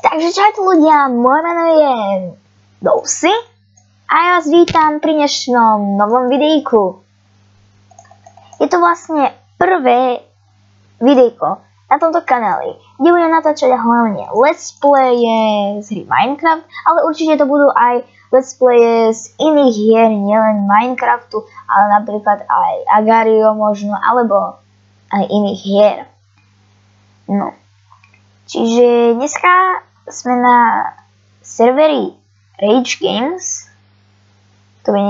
Takže čaute ľudia, moje meno je Dousy a ja vás vítam pri dnešnom novom videjku. Je to vlastne prvé videjko na tomto kanáli, kde budem natáčať hlavne let's playe z hry Minecraft, ale určite to budú aj let's playe z iných hier, nielen Minecraftu, ale napríklad aj Agario možno, alebo aj iných hier. No, čiže dneska sme na serveri Rage Games. Kto by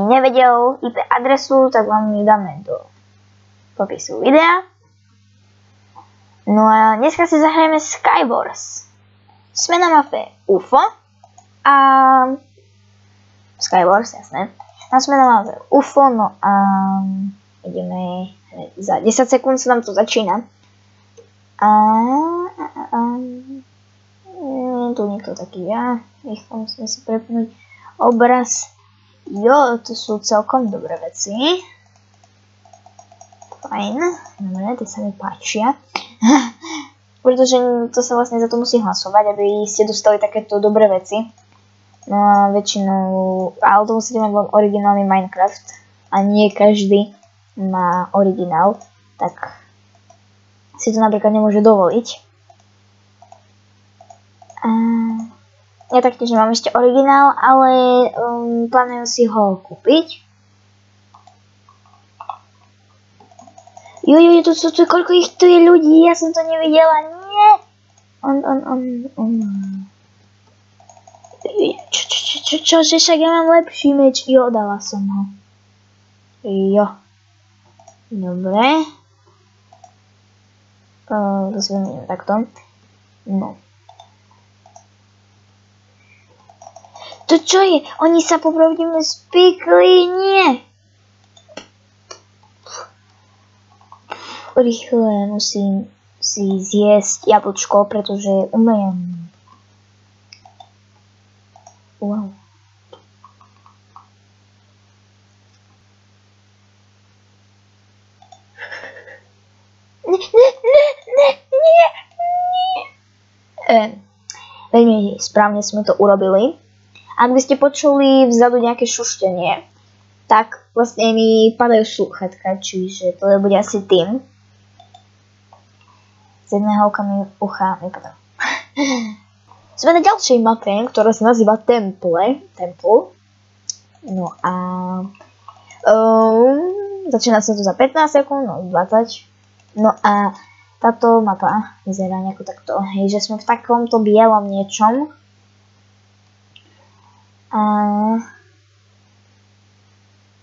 nevedel IP adresu, tak vám ju dáme do popisu videa. No a dneska si zahrajeme Skywars. Sme na mape UFO a Skywars, jasné. A sme na mape UFO, no a ideme za 10 sekúnd sa nám to začína. Tu niekto taký ja, rýchlo musíme si prepnúť obraz. Jo, to sú celkom dobré veci. Fajn, dobre, tie sa mi páčia. Pretože to sa vlastne za to musí hlasovať, aby ste dostali takéto dobré veci. No a väčšinou, ale to musíte mať len originálny Minecraft a nie každý má originál, tak si to napríklad nemôže dovoliť. Ja taktiež nemám ešte originál, ale plánujem si ho kúpiť. Juj, koľko ich tu je ľudí, ja som to nevidela, nie! Čože, však ja mám lepší meč, jo, dala som ho. Jo. Dobre. To si vymeníme takto. No. To čo je? Oni sa popravdíme spikli? Nie. Rýchle musím si zjesť jablčko, pretože umiem. Wow. Nie. Veľmi správne sme to urobili. Ak by ste počuli vzadu nejaké šuštenie, tak vlastne mi padajú slúchatka, čiže to bude asi tým. Z jedného ucha mi padá. Sme na ďalšej mape, ktorá sa nazýva Temple. No a začína sa to za 15 sekúnd, no 20. No a táto mapa vyzerá nejako takto, hej, že sme v takomto bielom niečom. A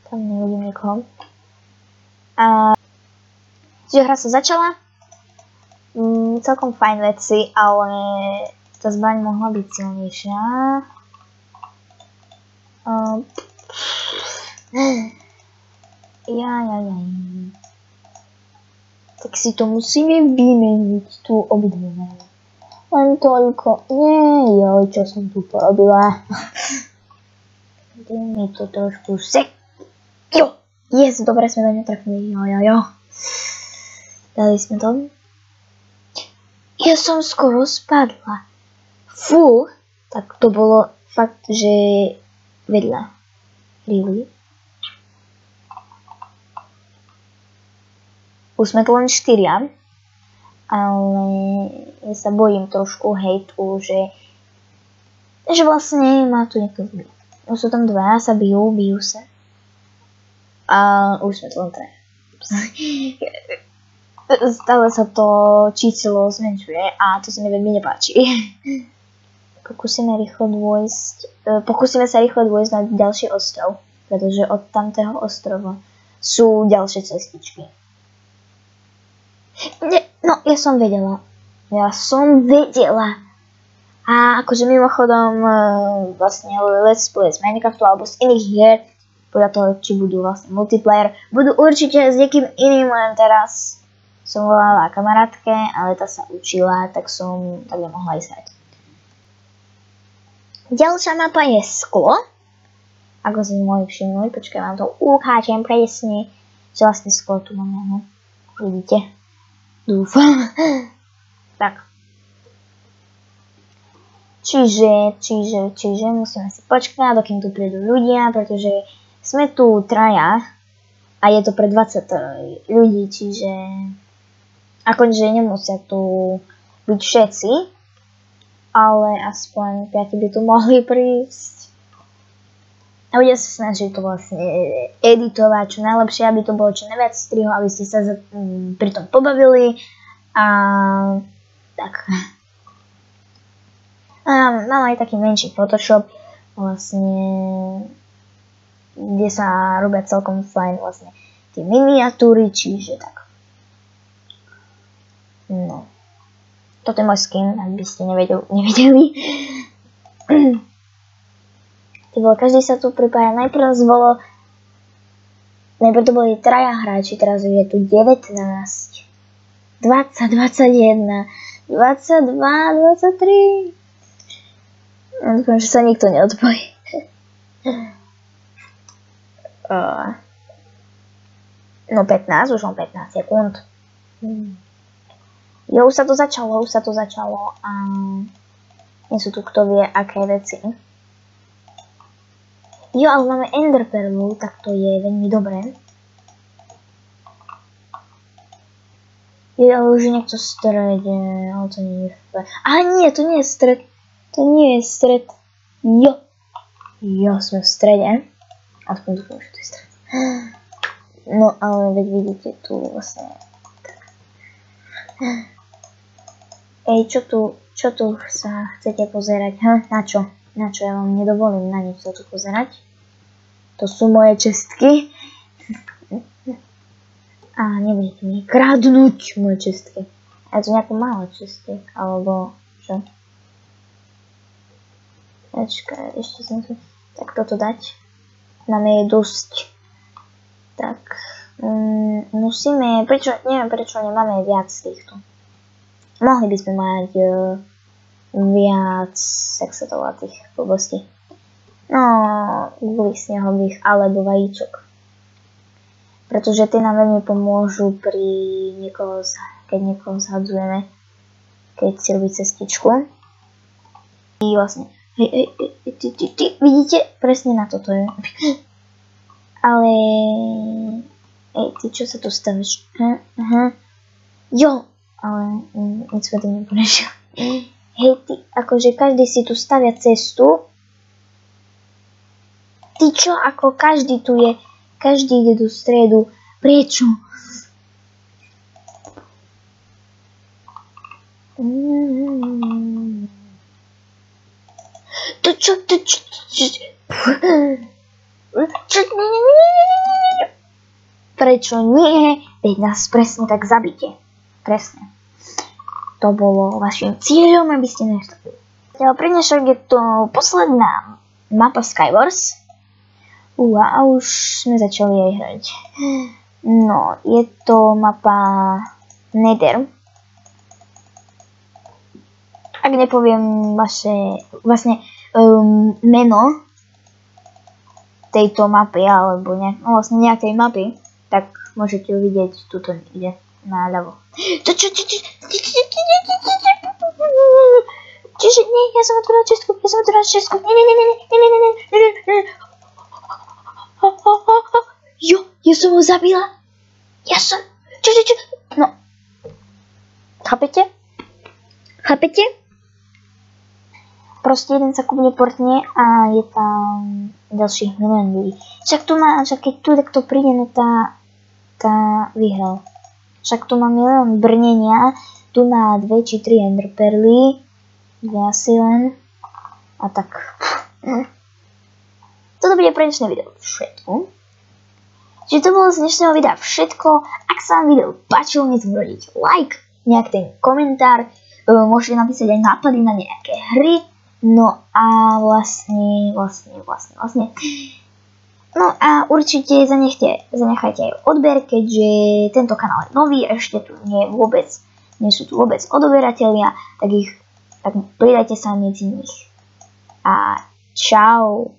tam nevidím nikoho. Čiže hra sa začala. Celkom fajn veci, ale tá zbraň mohla byť silnejšia. Tak si to musíme vymeniť, tú obidve. Len toľko. Nie, čo som tu porobila. Dej mi to trošku Jo, yes, dobre sme to netrafili. Jo. Dali sme to. Ja som skoro spadla. Fú, tak to bolo fakt, že vedľa. Really? Už sme to len 4, ale ja sa bojím trošku hejtu, že vlastne má tu niekto zbyť. Už sú tam dva, sa bijú sa. A už sme to len 3. Stále sa to číslo zmenšuje a to sa mi veľmi nepáči. Pokúsime sa rýchlo dôjsť na ďalší ostrov, pretože od tamtého ostrova sú ďalšie cestičky. No, ja som vedela. A akože mimochodom vlastne let's play z Minecraftu alebo z iných hier, podľa toho, či budú vlastne multiplayer, budú určite s niekým iným, len teraz som volala kamarátke, ale tá sa učila, tak nemohla ísť hrať. Ďalšia mapa je sklo. Ako si mohli všimnúť, počkaj, vám to ukážem presne, že vlastne sklo tu máme, vidíte? Dúfam. Tak. Čiže musíme si počkať, dokým tu prídu ľudia, pretože sme tu traja a je to pre 20 ľudí, čiže akože nemusia tu byť všetci, ale aspoň 5 by tu mohli prísť. A budem sa snažiť to vlastne editovať čo najlepšie, aby to bolo čo najviac strihov, aby ste sa pri tom pobavili a tak. Mám aj taký menší Photoshop, vlastne, kde sa robia celkom fajn vlastne tie miniatúry, čiže tak. No. Toto je môj skin, ak by ste nevedeli. Každý sa tu pripája. Najprv to boli 3 hráči, teraz je tu 19, 20, 21, 22, 23. Dúfam, že sa nikto neodpojí. No 15, už mám 15 sekúnd. Jo, už sa to začalo a nie sú tu kto vie aké veci. Jo, ale máme Ender perlu, tak to je veľmi dobré. Jo, ale už je niekto v strede, ale to nie je fér. Nie, to nie je stred. To nie je stred. Jo, sme v strede. Aspoň dúfam, že to je stred. No, ale veď vidíte tu vlastne. Ej, čo tu sa chcete pozerať? Na čo? Na čo? Ja vám nedovolím na nič sa tu pozerať. To sú moje čestky. A nebudete mi kradnúť moje čestky. A to nejaké malé čestky, alebo čo? Počkaj, ešte som tu... Tak toto dať. Máme je dosť. Tak... musíme... Neviem prečo nemáme viac týchto. Mohli by sme mať... viac sexotovatých blbostí. No, kvôli snehových alebo vajíčok. Pretože tie nám veľmi pomôžu pri keď niekoho zhadzujeme, keď si robí cestičku. I vlastne, vidíte? Presne na toto je. Ale, ty čo sa tu stavíš? Jo, ale nic sme tým neponežili. Hej, ty, akože každý si tu stavia cestu. Ty čo, ako každý tu je, každý ide do stredu. Prečo? Prečo nie? Veď nás presne tak zabite. Presne. To bolo vašim cieľom, aby ste nestali. Pre dnešok je to posledná mapa Skywars. A už sme začali aj hrať. No, je to mapa Nether. Ak nepoviem vlastne meno tejto mapy, alebo vlastne nejakej mapy, tak môžete ju vidieť tuto niekde naľavo. Čiže nie, ja som otvorila čestku. Jo, ja som ho zabila. No. Chápete? Proste jeden sa ku mne portne a je tam ďalších milión ľudí. Však keď tu takto príde, no tá vyhral. Však tu má milión brnenia, tu má 2 či 3 ender perly, 2 asi len. A tak. Toto bude pre dnešné video všetko. Čiže to bolo z dnešného videa všetko. Ak sa vám video páčilo, nezabudnite like, nejak ten komentár, môžete napísať aj nápady na nejaké hry. No a vlastne. No a určite zanechajte aj odber, keďže tento kanál je nový, ešte tu nie sú tu vôbec odoberatelia, tak pridajte sa medzi nich. A čau.